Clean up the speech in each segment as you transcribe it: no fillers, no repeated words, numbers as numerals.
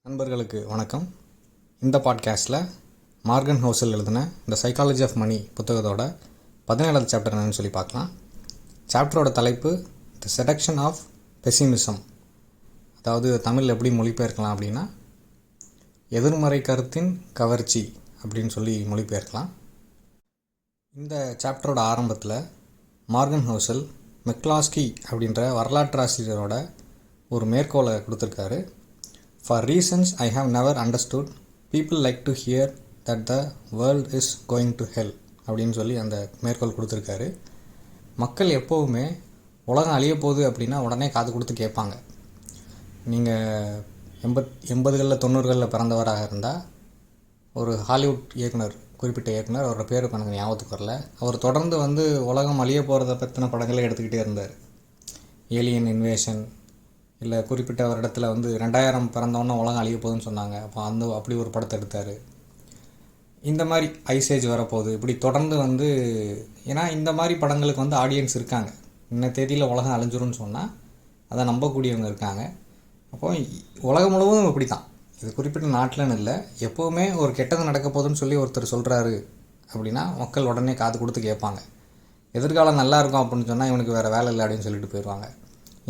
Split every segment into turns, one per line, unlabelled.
நண்பர்களுக்கு வணக்கம். இந்த பாட்காஸ்ட்டில் மார்கன் ஹவுசல் எழுதின த சைக்காலஜி ஆஃப் மணி புத்தகத்தோட 17வது சாப்டர் என்னன்னு சொல்லி பார்க்கலாம். சாப்டரோட தலைப்பு தி செடக்ஷன் ஆஃப் பெசிமிசம், அதாவது தமிழ் எப்படி மொழிபெயர்க்கலாம் அப்படின்னா எதிர்மறை கருத்தின் கவர்ச்சி அப்படின்னு சொல்லி மொழிபெயர்க்கலாம். இந்த சாப்டரோட ஆரம்பத்தில் மார்கன் ஹவுசல் மெக்லாஸ்கி அப்படின்ற வரலாற்றாசிரியரோட ஒரு மேற்கோளை கொடுத்துருக்காரு. For reasons I have never understood, people like to hear that the world is going to hell அப்படின்னு சொல்லி அந்த மேற்கோள் கொடுத்துருக்காரு. மக்கள் எப்போவுமே உலகம் அழிய போகுது அப்படின்னா உடனே காது கொடுத்து கேட்பாங்க. நீங்கள் 80களில் 90களில் பிறந்தவராக இருந்தால் ஒரு ஹாலிவுட் இயக்குனர், குறிப்பிட்ட இயக்குனர், அவரோட பேர் எனக்கு ஞாபகத்துக்கு வரல, அவர் தொடர்ந்து உலகம் அழிய போகிறத பற்றின படங்களே எடுத்துக்கிட்டே இருந்தார். ஏலியன் இன்வேஷன், இல்லை குறிப்பிட்ட வருடத்தில் 2000 பிறந்தவொன்னே உலகம் அழிய போகுதுன்னு சொன்னாங்க, அப்போ அப்படி ஒரு படத்தை எடுத்தார். இந்த மாதிரி ஐசேஜ் வரப்போகுது, இப்படி தொடர்ந்து ஏன்னா இந்த மாதிரி படங்களுக்கு ஆடியன்ஸ் இருக்காங்க. இன்ன தேதியில் உலகம் அழிஞ்சிரும்னு சொன்னால் அதை நம்பக்கூடியவங்க இருக்காங்க. அப்போது உலகம் முழுவதும் இப்படி தான், இது குறிப்பிட்ட நாட்டில்னு இல்லை, எப்போவுமே ஒரு கெட்டது நடக்க போகுதுன்னு சொல்லி ஒருத்தர் சொல்கிறாரு அப்படின்னா மக்கள் உடனே காது கொடுத்து கேட்பாங்க. எதிர்காலம் நல்லா இருக்கும் அப்படின்னு சொன்னால் இவனுக்கு வேறு வேலை இல்லை அப்படின்னு சொல்லிட்டு போயிடுவாங்க.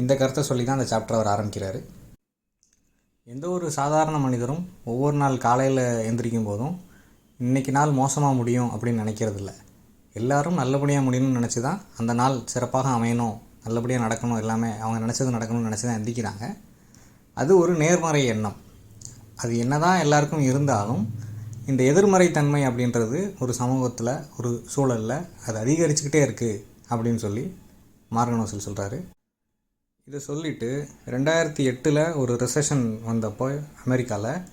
இந்த கருத்தை சொல்லி தான் அந்த சாப்டர் அவர் ஆரம்பிக்கிறாரு. எந்த ஒரு சாதாரண மனிதரும் ஒவ்வொரு நாள் காலையில் எந்திரிக்கும் போதும் இன்றைக்கி நாள் மோசமாக முடியும் அப்படின்னு நினைக்கிறதில்ல. எல்லோரும் நல்லபடியாக முடியணும்னு நினச்சி தான் அந்த நாள் சிறப்பாக அமையணும், நல்லபடியாக நடக்கணும், எல்லாமே அவங்க நினச்சது நடக்கணும்னு நினச்சி தான் எந்திரிக்கிறாங்க. அது ஒரு நேர்மறை எண்ணம். அது என்ன தான் எல்லாருக்கும் இருந்தாலும் இந்த எதிர்மறை தன்மை அப்படின்றது ஒரு சமூகத்தில், ஒரு சூழலில் அது அதிகரிச்சுக்கிட்டே இருக்குது அப்படின்னு சொல்லி மார்கன் ஹவுசல் சொல்கிறாரு. இதை சொல்லிவிட்டு 2008 ஒரு ரிசெஷன் வந்தப்போ அமெரிக்காவில்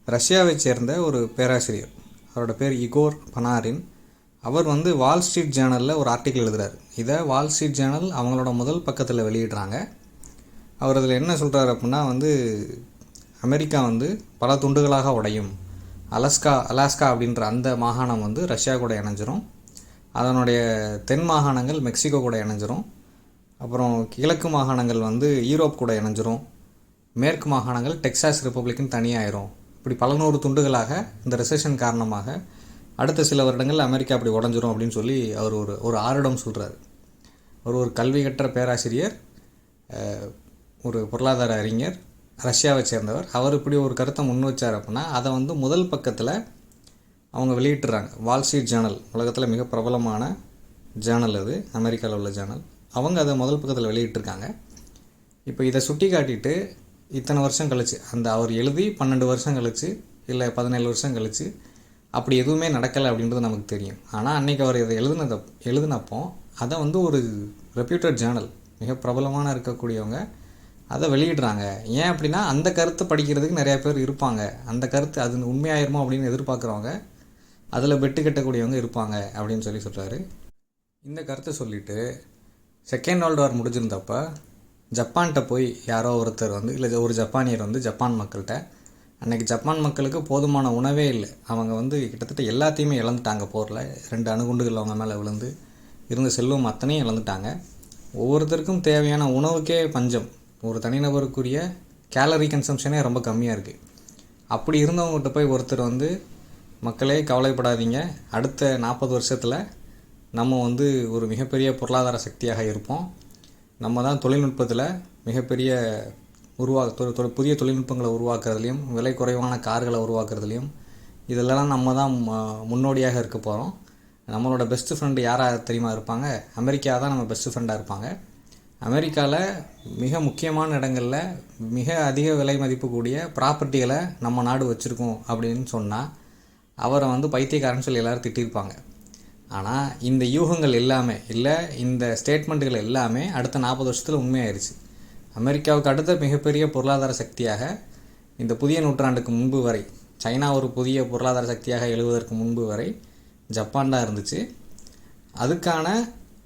ரஷ்யாவை சேர்ந்த ஒரு பேராசிரியர், அவரோட பேர் இகோர் பனாரின், அவர் வால் ஸ்ட்ரீட் ஜேர்னலில் ஒரு ஆர்டிக்கிள் எழுதுகிறார். இதை வால் ஸ்ட்ரீட் ஜேர்னல் அவங்களோட முதல் பக்கத்தில் வெளியிடுறாங்க. அவர் அதில் என்ன சொல்கிறார் அப்படின்னா அமெரிக்கா பல துண்டுகளாக உடையும், அலாஸ்கா அப்படின்ற அந்த மாகாணம் ரஷ்யா கூட இணைஞ்சிரும், அதனுடைய தென் மாகாணங்கள் மெக்சிகோ கூட இணைஞ்சிரும், அப்புறம் கிழக்கு மாகாணங்கள் யூரோப் கூட இணைஞ்சிரும், மேற்கு மாகாணங்கள் டெக்சாஸ் ரிப்பப்ளிக்குன்னு தனியாயிரும். இப்படி பல நூறு துண்டுகளாக இந்த ரிசெஷன் காரணமாக அடுத்த சில வருடங்கள் அமெரிக்கா அப்படி உடஞ்சிரும் அப்படின்னு சொல்லி அவர் ஒரு ஆரிடம் சொல்கிறார். ஒரு கல்வி கற்ற பேராசிரியர், ஒரு பொருளாதார அறிஞர், ரஷ்யாவை சேர்ந்தவர். அவர் இப்படி ஒரு கருத்தை முன் வச்சார் அப்படின்னா அதை முதல் பக்கத்தில் அவங்க வெளியிட்டுறாங்க. வால் ஸ்ட்ரீட் ஜேர்னல் உலகத்தில் மிக பிரபலமான ஜேர்னல், அது அமெரிக்காவில் உள்ள ஜேர்னல். அவங்க அதை முதல் பக்கத்தில் வெளியிட்டிருக்காங்க. இப்போ இதை சுட்டி காட்டிட்டு இத்தனை வருஷம் கழிச்சு, அவர் எழுதி 12 வருஷம் கழிச்சு இல்லை 17 வருஷம் கழிச்சு அப்படி எதுவுமே நடக்கலை அப்படின்றது நமக்கு தெரியும். ஆனால் அன்றைக்கி அவர் இதை எழுதினப்போ அதை ஒரு ரெப்யூட்டட் ஜேர்னல், மிக பிரபலமான இருக்கக்கூடியவங்க அதை வெளியிடுறாங்க. ஏன் அப்படின்னா அந்த கருத்தை படிக்கிறதுக்கு நிறையா பேர் இருப்பாங்க, அந்த கருத்து அது உண்மையாயிருமோ அப்படின்னு எதிர்பார்க்குறவங்க, அதில் பெட்டு கட்டக்கூடியவங்க இருப்பாங்க அப்படின்னு சொல்கிறாரு. இந்த கருத்தை சொல்லிவிட்டு செகண்ட் வேர்ல்டு வார் முடிஞ்சிருந்தப்போ ஜப்பான்கிட்ட போய் யாரோ ஒருத்தர் இல்லை ஒரு ஜப்பானியர் ஜப்பான் மக்கள்கிட்ட, அன்றைக்கி ஜப்பான் மக்களுக்கு போதுமான உணவே இல்லை, அவங்க கிட்டத்தட்ட எல்லாத்தையுமே இழந்துட்டாங்க போரில், 2 அணுகுண்டுகள் அவங்க மேலே விழுந்து இருந்த செல்வம் அத்தனையும் இழந்துட்டாங்க, ஒவ்வொருத்தருக்கும் தேவையான உணவுக்கே பஞ்சம், ஒரு தனிநபருக்குரிய கேலரி கன்சம்ஷனே ரொம்ப கம்மியாக இருக்குது. அப்படி இருந்தவங்ககிட்ட போய் ஒருத்தர் மக்களே கவலைப்படாதீங்க, அடுத்த 40 வருஷத்தில் நம்ம ஒரு மிகப்பெரிய பொருளாதார சக்தியாக இருப்போம், நம்ம தான் தொழில்நுட்பத்தில் மிகப்பெரிய புதிய தொழில்நுட்பங்களை உருவாக்குறதுலையும், விலை குறைவான கார்களை உருவாக்குறதுலையும் இதெல்லாம் நம்ம தான் முன்னோடியாக இருக்க போகிறோம். நம்மளோட பெஸ்ட்டு ஃப்ரெண்டு யாராக தெரியுமா இருப்பாங்க? அமெரிக்கா தான் நம்ம பெஸ்ட்டு ஃப்ரெண்டாக இருப்பாங்க. அமெரிக்காவில் மிக முக்கியமான இடங்களில் மிக அதிக விலை மதிப்பு கூடிய ப்ராப்பர்ட்டிகளை நம்ம நாடு வச்சுருக்கோம் அப்படின்னு சொன்னால் அவரை பைத்தியக்காரன்னு சொல்லி எல்லோரும் திட்டிருப்பாங்க. ஆனால் இந்த யூகங்கள் எல்லாமே இல்லை, இந்த ஸ்டேட்மெண்ட்டுகள் எல்லாமே அடுத்த 40 வருஷத்தில் உண்மையாயிருச்சு. அமெரிக்காவுக்கு அடுத்த மிகப்பெரிய பொருளாதார சக்தியாக இந்த புதிய நூற்றாண்டுக்கு முன்பு வரை, சைனா ஒரு புதிய பொருளாதார சக்தியாக எழுவதற்கு முன்பு வரை ஜப்பான் தான் இருந்துச்சு.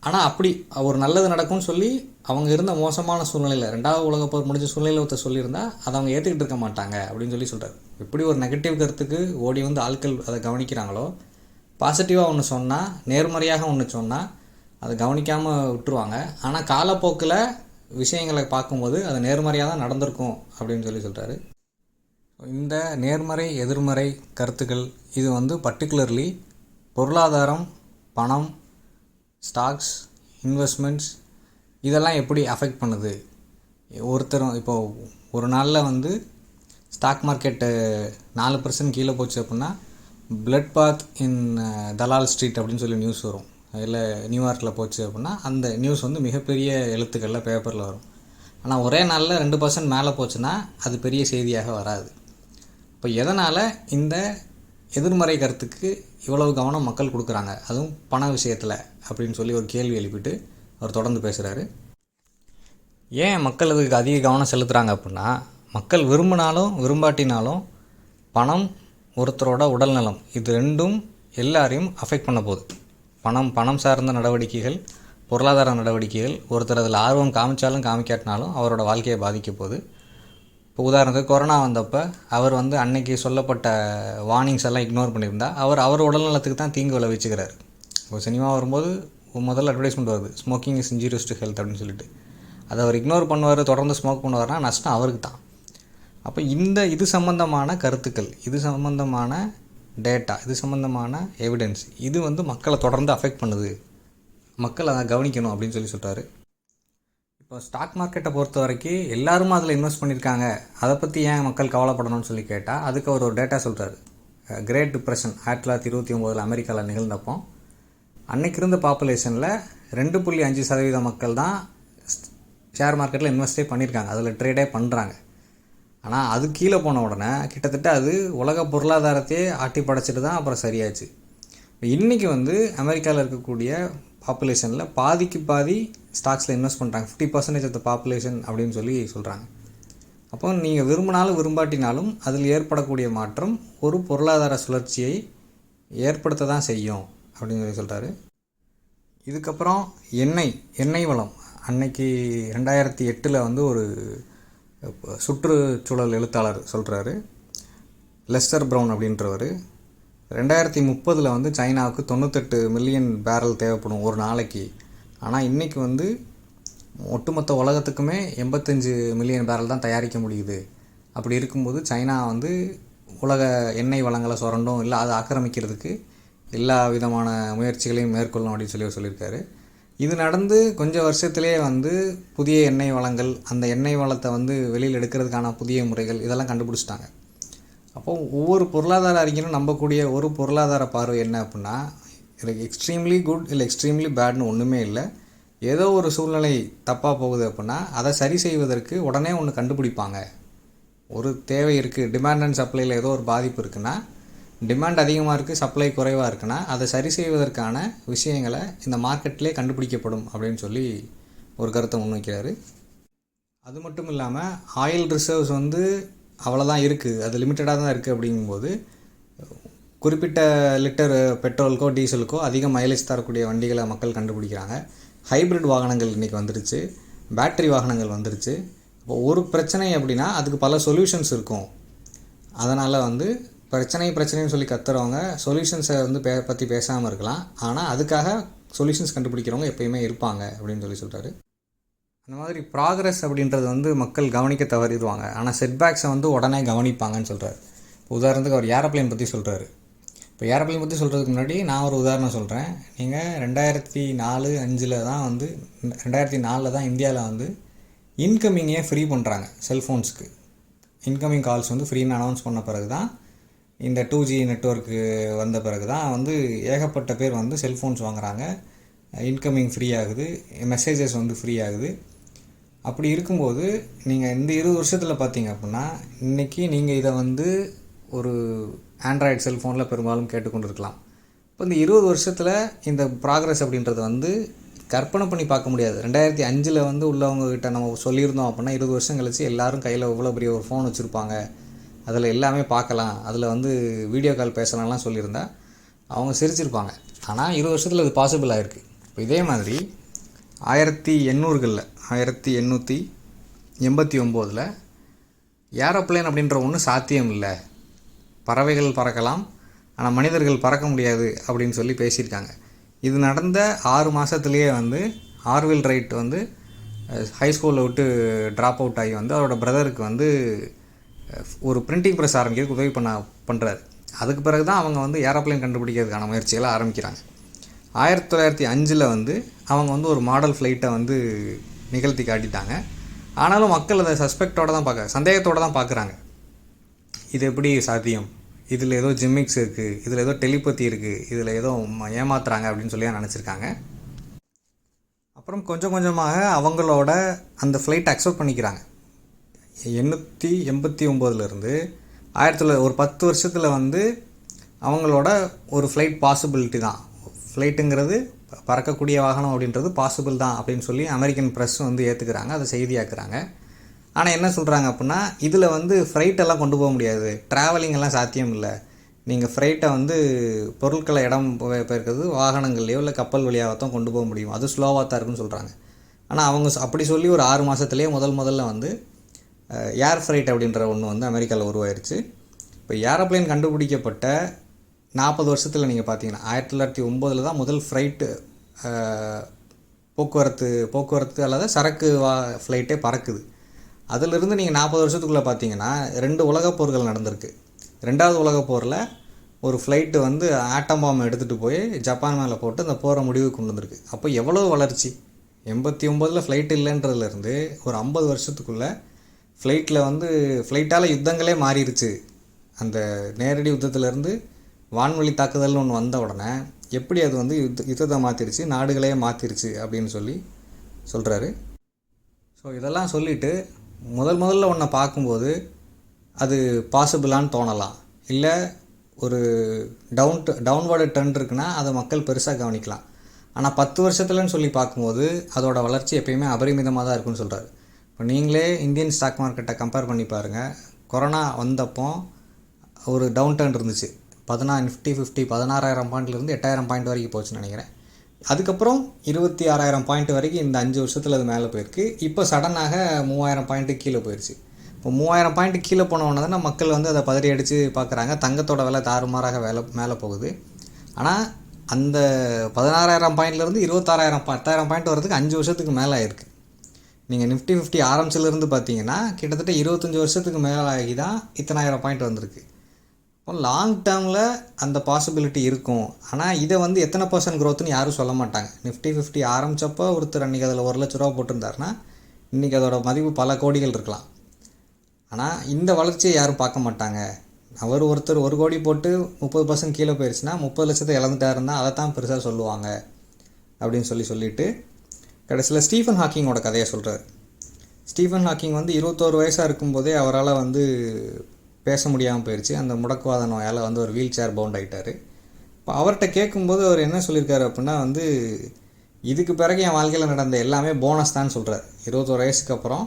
ஆனால் அப்படி ஒரு நல்லது நடக்கும்னு சொல்லி அவங்க இருந்த மோசமான சூழ்நிலையில், 2வது உலக போர் முடிஞ்ச சூழ்நிலையில் ஒருத்தர் சொல்லியிருந்தால் அதை அவங்க ஏற்றுக்கிட்டு இருக்க மாட்டாங்க அப்படின்னு சொல்கிறார். எப்படி ஒரு நெகட்டிவ் கருத்துக்கு ஓடி ஆட்கள் அதை கவனிக்கிறாங்களோ, பாசிட்டிவாக ஒன்று சொன்னால், நேர்மறையாக ஒன்று சொன்னால் அதை கவனிக்காமல் விட்டுருவாங்க. ஆனால் காலப்போக்கில் விஷயங்களை பார்க்கும்போது அது நேர்மறையாக தான் நடந்திருக்கும் அப்படின்னு சொல்கிறாரு. இந்த நேர்மறை எதிர்மறை கருத்துக்கள் இது வந்து பர்டிகுலர்லி பொருளாதாரம், பணம், ஸ்டாக்ஸ், இன்வெஸ்ட்மெண்ட்ஸ் இதெல்லாம் எப்படி அஃபெக்ட் பண்ணுது. ஒருத்தரும் இப்போது ஒரு நாளில் வந்து ஸ்டாக் மார்க்கெட்டு 4% கீழே போச்சு அப்படின்னா பிளட் பாத் இன் தலால் ஸ்ட்ரீட் அப்படின்னு சொல்லி நியூஸ் வரும். இல்லை நியூயார்க்கில் போச்சு அப்படின்னா அந்த நியூஸ் வந்து மிகப்பெரிய எழுத்துக்களில் பேப்பரில் வரும். ஆனால் ஒரே நாளில் 2% மேலே போச்சுன்னா அது பெரிய செய்தியாக வராது. இப்போ எதனால் இந்த எதிர்மறை கருத்துக்கு இவ்வளவு கவனம் மக்கள் கொடுக்குறாங்க, அதுவும் பண விஷயத்தில் அப்படின்னு சொல்லி ஒரு கேள்வி எழுப்பிட்டு அவர் தொடர்ந்து பேசுகிறாரு. ஏன் மக்கள் அதுக்கு அதிக கவனம் செலுத்துகிறாங்க அப்படின்னா, மக்கள் விரும்பினாலும் விரும்பாட்டினாலும் பணம், ஒருத்தரோட உடல்நலம் இது ரெண்டும் எல்லாரையும் அஃபெக்ட் பண்ண போகுது. பணம் சார்ந்த நடவடிக்கைகள், பொருளாதார நடவடிக்கைகள் ஒருத்தர் அதில் ஆர்வம் காமிச்சாலும் காமிக்காட்டினாலும் அவரோட வாழ்க்கையை பாதிக்க போகுது. இப்போ உதாரணத்துக்கு கொரோனா வந்தப்போ அவர் வந்து அன்னைக்கு சொல்லப்பட்ட வார்னிங்ஸ் எல்லாம் இக்னோர் பண்ணியிருந்தா அவர் உடல்நலத்துக்கு தான் தீங்கு விளைவிச்சுக்கிறார். இப்போ சினிமா வரும்போது முதல்ல அட்வர்டைஸ்மெண்ட் வருது, smoking is injurious to health அப்படின்னு சொல்லிட்டு. அதை அவர் இக்னோர் பண்ணுவார், தொடர்ந்து ஸ்மோக் பண்ணுவார்னா நஷ்டம் அவருக்கு தான். அப்போ இது சம்மந்தமான கருத்துக்கள், இது சம்மந்தமான டேட்டா, இது சம்மந்தமான எவிடன்ஸ் இது வந்து மக்களை தொடர்ந்து அஃபெக்ட் பண்ணுது, மக்கள் அதை கவனிக்கணும் அப்படின்னு சொல்லி சொல்கிறாரு. இப்போ ஸ்டாக் மார்க்கெட்டை பொறுத்த வரைக்கும் எல்லாரும் அதில் இன்வெஸ்ட் பண்ணியிருக்காங்க, அதை பற்றி ஏன் மக்கள் கவலைப்படணும்னு சொல்லி கேட்டால் அதுக்கு அவர் ஒரு டேட்டா சொல்கிறாரு. கிரேட் டிப்ரெஷன் 1929 அமெரிக்காவில் நிகழ்ந்தப்போ அன்னைக்கு இருந்த பாப்புலேஷனில் 2.5% மக்கள் தான் ஷேர் மார்க்கெட்டில் இன்வெஸ்டே பண்ணியிருக்காங்க, அதில் ட்ரேடே பண்ணுறாங்க. ஆனால் அது கீழே போன உடனே கிட்டத்தட்ட அது உலக பொருளாதாரத்தையே ஆட்டி படைச்சிட்டு தான் அப்புறம் சரியாச்சு. இன்றைக்கி வந்து அமெரிக்காவில் இருக்கக்கூடிய பாப்புலேஷனில் பாதிக்கு பாதி ஸ்டாக்ஸில் இன்வெஸ்ட் பண்ணுறாங்க, 50% ஆஃப் த பாப்புலேஷன் அப்படின்னு சொல்லி சொல்கிறாங்க. அப்போ நீங்கள் விரும்பினாலும் விரும்பாட்டினாலும் அதில் ஏற்படக்கூடிய மாற்றம் ஒரு பொருளாதார சுழற்சியை ஏற்படுத்த தான் செய்யும் அப்படின்னு சொல்லி சொல்கிறாரு. இதுக்கப்புறம் எண்ணெய் வளம் அன்னைக்கு 2008 வந்து ஒரு சுற்றுச்சூழல் எழுத்தாளர் சொல்கிறாரு, லெஸ்டர் ப்ரவுன் அப்படின்றவர், 2030 வந்து சைனாவுக்கு 98 மில்லியன் பேரல் தேவைப்படும் ஒரு நாளைக்கு. ஆனால் இன்றைக்கி வந்து ஒட்டுமொத்த உலகத்துக்குமே 85 மில்லியன் பேரல் தான் தயாரிக்க முடியுது. அப்படி இருக்கும்போது சைனா வந்து உலக எண்ணெய் வளங்களை சுரண்டும், இல்லை அதை ஆக்கிரமிக்கிறதுக்கு எல்லா விதமான முயற்சிகளையும் மேற்கொள்ளும் அப்படின்னு சொல்லி சொல்லியிருக்காரு. இது நடந்து கொஞ்சம் வருஷத்துலேயே வந்து புதிய எண்ணெய் வளங்கள், அந்த எண்ணெய் வளத்தை வந்து வெளியில் எடுக்கிறதுக்கான புதிய முறைகள் இதெல்லாம் கண்டுபிடிச்சிட்டாங்க. அப்போது ஒவ்வொரு பொருளாதார அறிஞரும் நம்பக்கூடிய ஒரு பொருளாதார பார்வை என்ன அப்படின்னா, இதுக்கு எக்ஸ்ட்ரீம்லி குட் இல்லை எக்ஸ்ட்ரீம்லி பேட்னு ஒன்றுமே இல்லை. ஏதோ ஒரு சூழ்நிலை தப்பாக போகுது அப்படின்னா அதை சரி செய்வதற்கு உடனே ஒன்று கண்டுபிடிப்பாங்க. ஒரு தேவை இருக்குது, டிமாண்ட் அண்ட் சப்ளையில் ஏதோ ஒரு பாதிப்பு இருக்குன்னா, டிமாண்ட் அதிகமாக இருக்குது, சப்ளை குறைவாக இருக்குன்னா அதை சரி செய்வதற்கான விஷயங்களை இந்த மார்க்கெட்லேயே கண்டுபிடிக்கப்படும் அப்படின்னு சொல்லி ஒரு கருத்தை முன்வைக்கிறாரு. அது மட்டும் இல்லாமல் ஆயில் ரிசர்வ்ஸ் வந்து அவ்வளோதான் இருக்குது, அது லிமிட்டடாக தான் இருக்குது. அப்படிங்கும்போது குறிப்பிட்ட லிட்டர் பெட்ரோலுக்கோ டீசலுக்கோ அதிக மைலேஜ் தரக்கூடிய வண்டிகளை மக்கள் கண்டுபிடிக்கிறாங்க. ஹைப்ரிட் வாகனங்கள் இன்றைக்கி வந்துருச்சு, பேட்டரி வாகனங்கள் வந்துருச்சு. இப்போ ஒரு பிரச்சனை அப்படின்னா அதுக்கு பல சொல்யூஷன்ஸ் இருக்கும். அதனால் வந்து பிரச்சனைன்னு சொல்லி கத்துறவங்க சொல்யூஷன்ஸை வந்து பற்றி பேசாமல் இருக்கலாம், ஆனால் அதுக்காக சொல்யூஷன்ஸ் கண்டுபிடிக்கிறவங்க எப்பயுமே இருப்பாங்க அப்படின்னு சொல்லி சொல்கிறாரு. அந்த மாதிரி ப்ராக்ரஸ் அப்படின்றது வந்து மக்கள் கவனிக்க தவறிடுவாங்க, ஆனால் செட்பேக்ஸை வந்து உடனே கவனிப்பாங்கன்னு சொல்கிறார். இப்போ உதாரணத்துக்கு அவர் ஏரோப்ளேன் பற்றி சொல்கிறாரு. இப்போ ஏரோப்ளேன் பற்றி சொல்கிறதுக்கு முன்னாடி நான் ஒரு உதாரணம் சொல்கிறேன். நீங்கள் 2004-05 தான் வந்து 2004 தான் இந்தியாவில் வந்து இன்கமிங்கே ஃப்ரீ பண்ணுறாங்க. செல்ஃபோன்ஸுக்கு இன்கமிங் கால்ஸ் வந்து ஃப்ரீன்னு அனௌன்ஸ் பண்ண பிறகு தான், இந்த 2G நெட்வொர்க்கு வந்த பிறகு தான் வந்து ஏகப்பட்ட பேர் வந்து செல்ஃபோன்ஸ் வாங்குகிறாங்க. இன்கமிங் ஃப்ரீ ஆகுது, மெசேஜஸ் வந்து ஃப்ரீ ஆகுது. அப்படி இருக்கும்போது நீங்கள் இந்த 20 வருஷத்தில் பார்த்தீங்க அப்படின்னா இன்றைக்கி நீங்கள் இதை வந்து ஒரு ஆண்ட்ராய்டு செல்ஃபோனில் பெரும்பாலும் கேட்டுக்கொண்டு இருக்கலாம். இப்போ இந்த 20 வருஷத்தில் இந்த ப்ராக்ரஸ் அப்படின்றது வந்து கற்பனை பண்ணி பார்க்க முடியாது. 2005 வந்து உள்ளவங்ககிட்ட நம்ம சொல்லியிருந்தோம் அப்படின்னா 20 வருஷம் கழிச்சு எல்லோரும் கையில் இவ்வளோ பெரிய ஒரு ஃபோன் வச்சுருப்பாங்க, அதில் எல்லாமே பார்க்கலாம், அதில் வந்து வீடியோ கால் பேசலாம்லாம் சொல்லியிருந்தா அவங்க சிரிச்சிருப்பாங்க. ஆனால் 20 வருஷத்தில் அது பாசிபிள் ஆகிருக்கு. இப்போ இதே மாதிரி 1889 ஏரோப்ளேன் அப்படின்ற ஒன்று சாத்தியம் இல்லை, பறவைகள் பறக்கலாம் ஆனால் மனிதர்கள் பறக்க முடியாது அப்படின்னு சொல்லி பேசியிருக்காங்க. இது நடந்த 6 மாதத்துலேயே வந்து ஆர்வில் ரைட் வந்து ஹை ஸ்கூலில் விட்டு ட்ராப் அவுட் ஆகி வந்து அவரோட பிரதருக்கு வந்து ஒரு பிரிண்டிங் ப்ரெஸ் ஆரம்பிக்கிறதுக்கு உதவி பண்ணுறாரு. அதுக்கு பிறகு தான் அவங்க வந்து ஏரோப்ளேன் கண்டுபிடிக்கிறதுக்கான முயற்சிகளை ஆரம்பிக்கிறாங்க. 1905 வந்து அவங்க வந்து ஒரு மாடல் ஃப்ளைட்டை வந்து நிகழ்த்தி காட்டிட்டாங்க. ஆனாலும் மக்கள் அதை சந்தேகத்தோடு தான் பார்க்குறாங்க. இது எப்படி சாத்தியம், இதில் ஏதோ ஜிம்மிக்ஸ் இருக்குது, இதில் ஏதோ டெலிபதி இருக்குது, இதில் ஏதோ ஏமாத்துறாங்க அப்படின்னு சொல்லி நினச்சிருக்காங்க. அப்புறம் கொஞ்சம் கொஞ்சமாக அவங்களோட அந்த ஃப்ளைட் அக்செப்ட் பண்ணிக்கிறாங்க. 889 ஒரு 10 வருஷத்தில் வந்து அவங்களோட ஒரு ஃப்ளைட் பாசிபிலிட்டி தான், ஃப்ளைட்டுங்கிறது பறக்கக்கூடிய வாகனம் அப்படின்றது பாசிபிள் தான் அப்படின்னு சொல்லி அமெரிக்கன் ப்ரெஸ் வந்து ஏற்றுக்கிறாங்க, அதை செய்தியாக்குறாங்க. ஆனால் என்ன சொல்கிறாங்க அப்படின்னா, இதில் வந்து ஃப்ரைட்டெல்லாம் கொண்டு போக முடியாது, ட்ராவலிங் எல்லாம் சாத்தியம் இல்லை, நீங்கள் ஃப்ரைட்டை வந்து பொருட்களை இடம் பெயர்க்கிறது வாகனங்கள்லையோ இல்லை கப்பல் வழியாக தான் கொண்டு போக முடியும், அது ஸ்லோவாக தான் இருக்குன்னு சொல்கிறாங்க. ஆனால் அவங்க அப்படி சொல்லி ஒரு 6 மாதத்துலேயே முதல்ல வந்து ஏர் ஃப்ரைட் அப்படின்ற ஒன்று வந்து அமெரிக்காவில் உருவாயிருச்சு. இப்போ ஏரோப்ளேன் கண்டுபிடிக்கப்பட்ட 40 வருஷத்தில் நீங்கள் பார்த்தீங்கன்னா 1909 தான் முதல் ஃப்ளைட்டு போக்குவரத்து அல்லது சரக்கு ஃப்ளைட்டே பறக்குது. அதிலிருந்து நீங்கள் 40 வருஷத்துக்குள்ளே பார்த்தீங்கன்னா 2 உலகப் போர்கள் நடந்திருக்கு. 2வது உலகப் போரில் ஒரு ஃப்ளைட்டு வந்து ஆட்டம் பாம்பை எடுத்துகிட்டு போய் ஜப்பான் மேலே போட்டு அந்த போரை முடிவுக்கு கொண்டு வந்திருக்கு. அப்போ எவ்வளோ வளர்ச்சி! 89 ஃப்ளைட் இல்லைன்றதுலேருந்து ஒரு 50 வருஷத்துக்குள்ளே ஃப்ளைட்டால் யுத்தங்களே மாறிடுச்சு. அந்த நேரடி யுத்தத்திலேருந்து வான்வழி தாக்குதல்னு ஒன்று வந்த உடனே எப்படி அது வந்து யுத்தத்தை மாற்றிருச்சு, நாடுகளையே மாற்றிருச்சு அப்படின்னு சொல்லி சொல்கிறாரு. ஸோ இதெல்லாம் சொல்லிவிட்டு முதல்ல ஒன்றை பார்க்கும்போது அது பாசிபிளான்னு தோணலாம், இல்லை ஒரு டவுன்வர்டு ட்ரெண்ட் இருக்குன்னா அதை மக்கள் பெருசாக கவனிக்கலாம். ஆனால் 10 வருஷத்துலன்னு சொல்லி பார்க்கும்போது அதோட வளர்ச்சி எப்பயுமே அபரிமிதமாக தான் இருக்குன்னு சொல்கிறாரு. இப்போ நீங்களே இந்தியன் ஸ்டாக் மார்க்கெட்டை கம்பேர் பண்ணி பாருங்கள். கொரோனா வந்தப்போ ஒரு டவுன் டர்ன் இருந்துச்சு. நிஃப்டி 50 16,000 பாயிண்ட்லேருந்து 8,000 பாயிண்ட் வரைக்கும் போச்சுன்னு நினைக்கிறேன். அதுக்கப்புறம் 26,000 பாயிண்ட் வரைக்கும் இந்த 5 வருஷத்தில் அது மேலே போயிருக்கு. இப்போ சடனாக 3,000 பாயிண்ட்டு கீழே போயிடுச்சு. இப்போ 3,000 பாயிண்ட்டு கீழே போனோன்னு தான் மக்கள் வந்து அதை பதறி அடித்து பார்க்குறாங்க. தங்கத்தோட விலை தாறுமாறாக மேலே போகுது. ஆனால் அந்த 16,000 பாயிண்ட்லேருந்து 26,000 10,000 பாயிண்ட் வரதுக்கு 5 வருஷத்துக்கு மேலே ஆயிருக்கு. நீங்கள் நிஃப்டி 50 ஆரம்பிச்சிலேருந்து பார்த்தீங்கன்னா கிட்டத்தட்ட 25 வருஷத்துக்கு மேலே ஆகி தான் இத்தனை 1000 பாயிண்ட் வந்திருக்கு. இப்போ லாங் டேர்மில் அந்த பாசிபிலிட்டி இருக்கும். ஆனால் இதை வந்து எத்தனை % க்ரோத்துன்னு யாரும் சொல்ல மாட்டாங்க. நிஃப்டி 50 ஆரம்பித்தப்போ ஒருத்தர் அன்றைக்கி அதில் 1 லட்ச ரூபா போட்டிருந்தாருன்னா இன்றைக்கி அதோட மதிப்பு பல கோடிகள் இருக்கலாம். ஆனால் இந்த வளர்ச்சியை யாரும் பார்க்க மாட்டாங்க. ஒருத்தர் 1 கோடி போட்டு 30% கீழே போயிடுச்சுன்னா 30 லட்சத்தை இழந்துட்டாருன்னா அதை தான் பெருசாக சொல்லுவாங்க அப்படின்னு சொல்லிட்டு கடைசியில் ஸ்டீஃபன் ஹாக்கிங்கோட கதையை சொல்கிறார். ஸ்டீஃபன் ஹாக்கிங் வந்து 21 வயசாக இருக்கும்போதே அவரால் வந்து பேச முடியாமல் போயிடுச்சு. அந்த முடக்குவாத நோயால் வந்து ஒரு வீல் சேர் பவுண்ட் ஆகிட்டார். இப்போ அவர்கிட்ட கேட்கும்போது அவர் என்ன சொல்லியிருக்காரு அப்படின்னா வந்து, இதுக்கு பிறகு என் வாழ்க்கையில் நடந்த எல்லாமே போனஸ் தான் சொல்கிறார். 21 வயசுக்கு அப்புறம்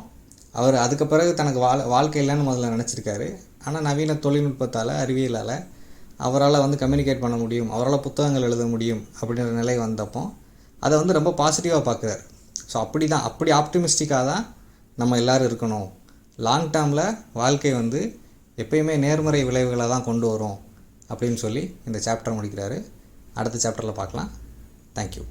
அவர் அதுக்கு பிறகு தனக்கு வாழ்க்கை இல்லைன்னு முதல்ல நினச்சிருக்காரு. ஆனால் நவீன தொழில்நுட்பத்தால் அறிவியலால் அவரால் வந்து கம்யூனிகேட் பண்ண முடியும், அவரால் புத்தகங்கள் எழுத முடியும் அப்படின்ற நிலை வந்தப்போ அதை வந்து ரொம்ப பாசிட்டிவாக பார்க்குறாரு. ஸோ அப்படி ஆப்டிமிஸ்டிக்காக தான் நம்ம எல்லோரும் இருக்கணும். லாங் டேர்மில் வாழ்க்கை வந்து எப்பயுமே நேர்மறை விளைவுகளை தான் கொண்டு வரும் அப்படின்னு சொல்லி இந்த சாப்டர் முடிக்கிறாரு. அடுத்த சாப்டரில் பார்க்கலாம். தேங்க்யூ.